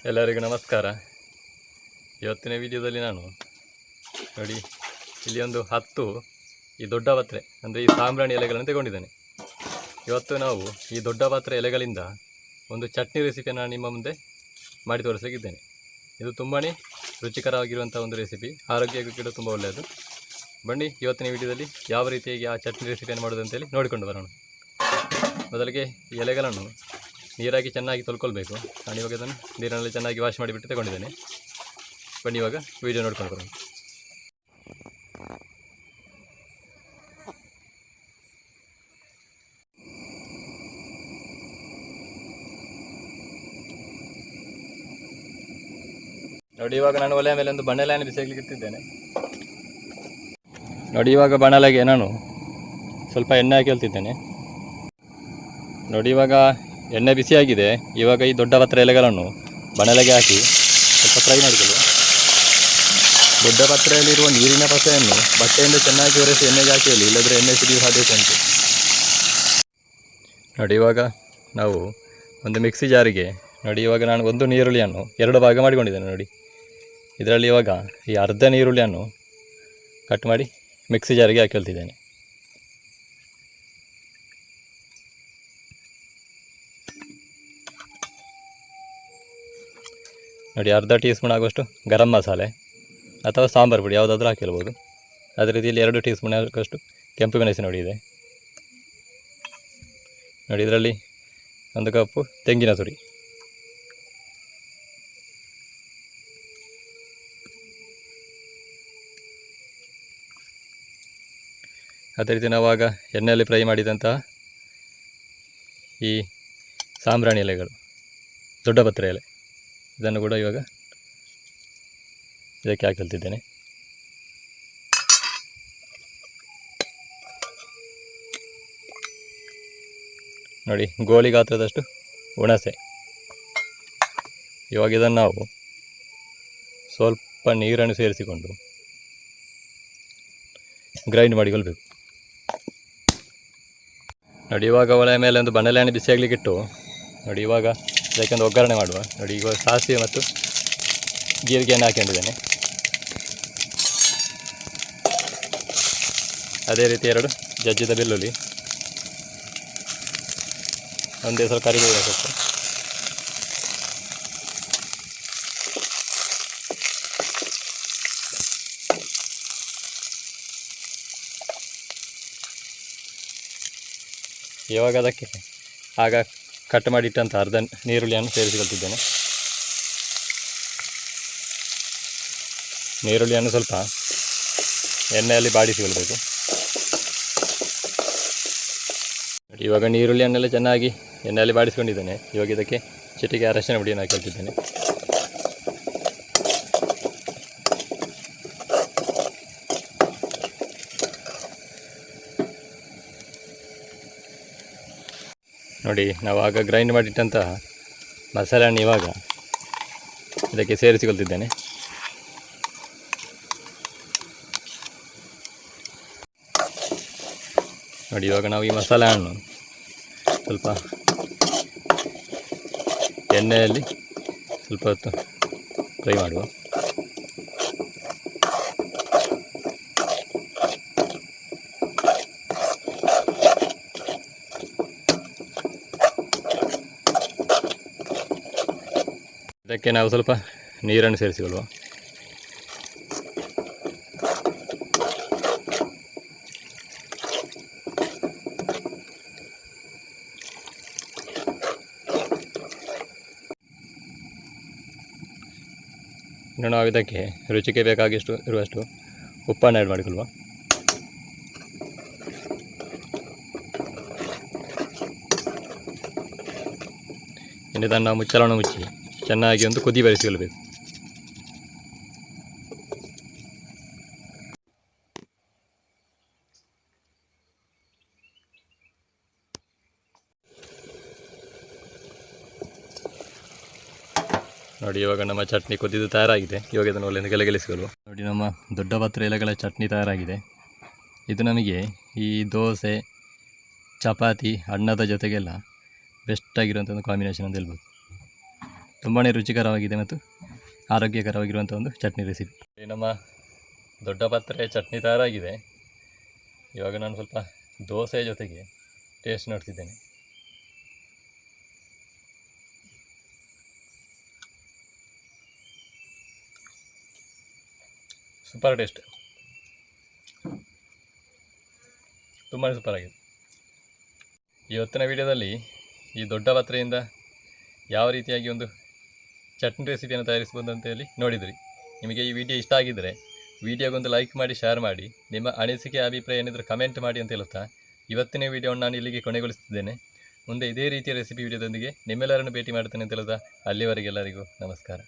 ಎಲ್ಲರಿಗೂ ನಮಸ್ಕಾರ. ಇವತ್ತಿನ ವಿಡಿಯೋದಲ್ಲಿ ನಾನು ನೋಡಿ ಇಲ್ಲಿ ಒಂದು 10 ಈ ದೊಡ್ಡ ಪತ್ರೆ ಅಂದರೆ ಈ ಸಾಂಬ್ರಾಣಿ ಎಲೆಗಳನ್ನು ತಗೊಂಡಿದ್ದೇನೆ. ಇವತ್ತು ನಾವು ಈ ದೊಡ್ಡ ಪತ್ರೆ ಎಲೆಗಳಿಂದ ಒಂದು ಚಟ್ನಿ ರೆಸಿಪಿಯನ್ನು ನಾನು ನಿಮ್ಮ ಮುಂದೆ ಮಾಡಿ ತೋರಿಸಲಿಕ್ಕಿದ್ದೇನೆ. ಇದು ತುಂಬಾ ರುಚಿಕರವಾಗಿರುವಂಥ ಒಂದು ರೆಸಿಪಿ, ಆರೋಗ್ಯಕ್ಕೂ ಕೂಡ ತುಂಬ ಒಳ್ಳೆಯದು. ಬನ್ನಿ ಇವತ್ತಿನ ವಿಡಿಯೋದಲ್ಲಿ ಯಾವ ರೀತಿಯಾಗಿ ಆ ಚಟ್ನಿ ರೆಸಿಪಿಯನ್ನು ಮಾಡೋದು ಅಂತೇಳಿ ನೋಡಿಕೊಂಡು ಬರೋಣ. ಮೊದಲಿಗೆ ಈ ಎಲೆಗಳನ್ನು ನೀರಾಗಿ ಚೆನ್ನಾಗಿ ತೊಳ್ಕೊಳ್ಬೇಕು. ನಾನು ಇವಾಗ ಇದನ್ನು ನೀರಿನಲ್ಲಿ ಚೆನ್ನಾಗಿ ವಾಶ್ ಮಾಡಿಬಿಟ್ಟು ತಗೊಂಡಿದ್ದೇನೆ. ಬನ್ನಿ ಇವಾಗ ವೀಡಿಯೋ ನೋಡ್ಕೊಂಡು ಬರೋಣ. ನೋಡಿ ಇವಾಗ ನಾನು ಒಲೆಯ ಮೇಲೆ ಒಂದು ಬಾಣಲೆಯನ್ನು ಬಿಸಿಯಾಗಲಿಕ್ಕೆ ಇಟ್ಟಿದ್ದೇನೆ. ನೋಡಿ ಇವಾಗ ಬಾಣಲೆಗೆ ನಾನು ಸ್ವಲ್ಪ ಎಣ್ಣೆ ಹಾಕಿ ಹೇಳ್ತಿದ್ದೇನೆ. ನೋಡಿ ಇವಾಗ ಎಣ್ಣೆ ಬಿಸಿಯಾಗಿದೆ. ಇವಾಗ ಈ ದೊಡ್ಡ ಪತ್ರೆ ಎಲೆಗಳನ್ನು ಬಾಣಲೆಗೆ ಹಾಕಿ ಸ್ವಲ್ಪ ಫ್ರೈ ಮಾಡಿಕೊಳ್ಳುವ. ದೊಡ್ಡ ಪತ್ರೆಯಲ್ಲಿರುವ ನೀರಿನ ಪಸೆಯನ್ನು ಬಟ್ಟೆಯಿಂದ ಚೆನ್ನಾಗಿ ಒರೆಸಿ ಎಣ್ಣೆಗೆ ಹಾಕಿಯಲ್ಲಿ, ಇಲ್ಲದ್ರೆ ಎಣ್ಣೆ ಸಿಡಿಯುವ ಸಾಧ್ಯತೆ ಉಂಟು. ನೋಡಿ ಇವಾಗ ನಾವು ಒಂದು ಮಿಕ್ಸಿ ಜಾರಿಗೆ ನೋಡಿ ಇವಾಗ ನಾನು ಒಂದು ನೀರುಳ್ಳಿಯನ್ನು 2 ಭಾಗ ಮಾಡಿಕೊಂಡಿದ್ದೇನೆ. ನೋಡಿ ಇದರಲ್ಲಿ ಇವಾಗ ಈ ಅರ್ಧ ನೀರುಳ್ಳಿಯನ್ನು ಕಟ್ ಮಾಡಿ ಮಿಕ್ಸಿ ಜಾರಿಗೆ ಹಾಕಿಕೊಳ್ತಿದ್ದೇನೆ. ನೋಡಿ ಅರ್ಧ ಟೀ ಸ್ಪೂನ್ ಆಗುವಷ್ಟು ಗರಂ ಮಸಾಲೆ ಅಥವಾ ಸಾಂಬಾರು ಪುಡಿ ಯಾವುದಾದ್ರೂ ಹಾಕಿರ್ಬೋದು. ಅದೇ ರೀತಿಯಲ್ಲಿ 2 ಟೀ ಸ್ಪೂನ್ ಆಗುವಷ್ಟು ಕೆಂಪು ಮೆಣಸಿನ ಪುಡಿ ಇದೆ. ನೋಡಿ ಇದರಲ್ಲಿ 1 ಕಪ್ಪು ತೆಂಗಿನ ತುರಿ, ಅದೇ ರೀತಿ ನಾವಾಗ ಎಣ್ಣೆಯಲ್ಲಿ ಫ್ರೈ ಮಾಡಿದಂತಹ ಈ ಸಾಂಬ್ರಾಣಿ ಎಲೆಗಳು, ದೊಡ್ಡ ಪತ್ರೆ ಎಲೆ, ಇದನ್ನು ಕೂಡ ಇವಾಗ ಇದಕ್ಕೆ ಹಾಕಿಕೊಳ್ತಿದ್ದೇನೆ. ನೋಡಿ ಗೋಳಿ ಗಾತ್ರದಷ್ಟು ಹುಣಸೆ. ಇವಾಗ ಇದನ್ನು ನಾವು ಸ್ವಲ್ಪ ನೀರನ್ನು ಸೇರಿಸಿಕೊಂಡು ಗ್ರೈಂಡ್ ಮಾಡಿಕೊಳ್ಬೇಕು. ನೋಡಿ ಇವಾಗ ಒಲೆಯ ಮೇಲೆ ಒಂದು ಬಾಣಲೆಯನ್ನು ಬಿಸಿಯಾಗಲಿಕ್ಕೆ ಇಟ್ಟು ನೋಡಿ ಇವಾಗ ಅದಕ್ಕೊಂದು ಒಗ್ಗರಣೆ ಮಾಡುವ. ನೋಡಿ ಈಗ ಸಾಸಿವೆ ಮತ್ತು ಜೀರಿಗೆಯನ್ನು ಹಾಕೊಂಡಿದ್ದೇನೆ. ಅದೇ ರೀತಿ 2 ಜಜ್ಜಿದ ಬೆಳ್ಳುಳ್ಳಿ, ಒಂದೇ ಸ್ವಲ್ಪ ಕರಿಬೇವು ಹಾಕುತ್ತೆ. ಇವಾಗ ಅದಕ್ಕೆ ಆಗ ಕಟ್ ಮಾಡಿಟ್ಟಂಥ ಅರ್ಧ ನೀರುಳ್ಳಿಯನ್ನು ಸೇರಿಸಿಕೊಳ್ತಿದ್ದೇನೆ. ನೀರುಳ್ಳಿಯನ್ನು ಸ್ವಲ್ಪ ಎಣ್ಣೆಯಲ್ಲಿ ಬಾಡಿಸಿಕೊಳ್ಬೇಕು. ಇವಾಗ ನೀರುಳ್ಳಿಯನ್ನೆಲ್ಲ ಚೆನ್ನಾಗಿ ಎಣ್ಣೆಯಲ್ಲಿ ಬಾಡಿಸ್ಕೊಂಡಿದ್ದೇನೆ. ಇವಾಗ ಇದಕ್ಕೆ ಚಿಟಿಕೆ ಅರಶಿನ ಪುಡಿಯನ್ನು ಹಾಕಿಕೊಳ್ತಿದ್ದೇನೆ. ನೋಡಿ ನಾವು ಆಗ ಗ್ರೈಂಡ್ ಮಾಡಿಟ್ಟಂತಹ ಮಸಾಲೆಯನ್ನು ಇವಾಗ ಇದಕ್ಕೆ ಸೇರಿಸಿಕೊಳ್ತಿದ್ದೇನೆ. ನೋಡಿ ಇವಾಗ ನಾವು ಈ ಮಸಾಲೆಯನ್ನು ಸ್ವಲ್ಪ ಎಣ್ಣೆಯಲ್ಲಿ ಸ್ವಲ್ಪ ಹೊತ್ತು ಫ್ರೈ ಮಾಡುವ. ಇದಕ್ಕೆ ನಾವು ಸ್ವಲ್ಪ ನೀರನ್ನು ಸೇರಿಸಿಕೊಳ್ಳುವ. ಇನ್ನು ನಾವು ಇದಕ್ಕೆ ರುಚಿಗೆ ಬೇಕಾಗಿಷ್ಟು ಇರುವಷ್ಟು ಉಪ್ಪನ್ನು ಆ್ಯಡ್ ಮಾಡಿಕೊಳ್ಳುವ. ಇನ್ನು ಇದನ್ನು ನಾವು ಮುಚ್ಚಳವನ್ನು ಮುಚ್ಚಿ ಚೆನ್ನಾಗಿ ಒಂದು ಕುದಿ ಬರಿಸಿಕೊಳ್ಳಬೇಕು. ನೋಡಿ ಇವಾಗ ನಮ್ಮ ಚಟ್ನಿ ಕುದಿದು ತಯಾರಾಗಿದೆ. ಇವಾಗ ಇದನ್ನು ಒಳ್ಳೆಯ ಗೆಲಗೆಲಿಸಿಕೊಳ್ಳುವ. ನೋಡಿ ನಮ್ಮ ದೊಡ್ಡ ಪತ್ರೆ ಎಲೆಗಳ ಚಟ್ನಿ ತಯಾರಾಗಿದೆ. ಇದು ನಮಗೆ ಈ ದೋಸೆ, ಚಪಾತಿ, ಅನ್ನದ ಜೊತೆಗೆಲ್ಲ ಬೆಸ್ಟ್ ಆಗಿರುವಂಥ ಒಂದು ಕಾಂಬಿನೇಷನ್ ಅಂತ ಹೇಳ್ಬೋದು. ತುಂಬಾ ರುಚಿಕರವಾಗಿದೆ ಮತ್ತು ಆರೋಗ್ಯಕರವಾಗಿರುವಂಥ ಒಂದು ಚಟ್ನಿ ರೆಸಿಪಿ. ನಮ್ಮ ದೊಡ್ಡ ಪತ್ರೆ ಚಟ್ನಿ ತಯಾರಾಗಿದೆ. ಇವಾಗ ನಾನು ಸ್ವಲ್ಪ ದೋಸೆ ಜೊತೆಗೆ ಟೇಸ್ಟ್ ನೋಡ್ತಿದ್ದೇನೆ. ಸೂಪರ್ ಟೇಸ್ಟ್, ತುಂಬಾ ಸೂಪರ್ ಆಗಿದೆ. ಇವತ್ತಿನ ವಿಡಿಯೋದಲ್ಲಿ ಈ ದೊಡ್ಡ ಪತ್ರೆಯಿಂದ ಯಾವ ರೀತಿಯಾಗಿ ಒಂದು ಚಟ್ನಿ ರೆಸಿಪಿಯನ್ನು ತಯಾರಿಸ್ಬೋದು ಅಂತ ಹೇಳಿ ನೋಡಿದ್ರಿ. ನಿಮಗೆ ಈ ವಿಡಿಯೋ ಇಷ್ಟ ಆಗಿದ್ದರೆ ವಿಡಿಯೋಗೊಂದು ಲೈಕ್ ಮಾಡಿ, ಶೇರ್ ಮಾಡಿ, ನಿಮ್ಮ ಅನಿಸಿಕೆ ಅಭಿಪ್ರಾಯ ಏನಿದ್ರು ಕಮೆಂಟ್ ಮಾಡಿ ಅಂತ ಹೇಳುತ್ತಾ ಇವತ್ತಿನ ವಿಡಿಯೋವನ್ನು ನಾನು ಇಲ್ಲಿಗೆ ಕೊನೆಗೊಳಿಸುತ್ತಿದ್ದೇನೆ. ಮುಂದೆ ಇದೇ ರೀತಿಯ ರೆಸಿಪಿ ವಿಡಿಯೋದೊಂದಿಗೆ ನಿಮ್ಮೆಲ್ಲರನ್ನು ಭೇಟಿ ಮಾಡ್ತೇನೆ ಅಂತ ಹೇಳುತ್ತಾ ಅಲ್ಲಿವರೆಗೆ ಎಲ್ಲರಿಗೂ ನಮಸ್ಕಾರ.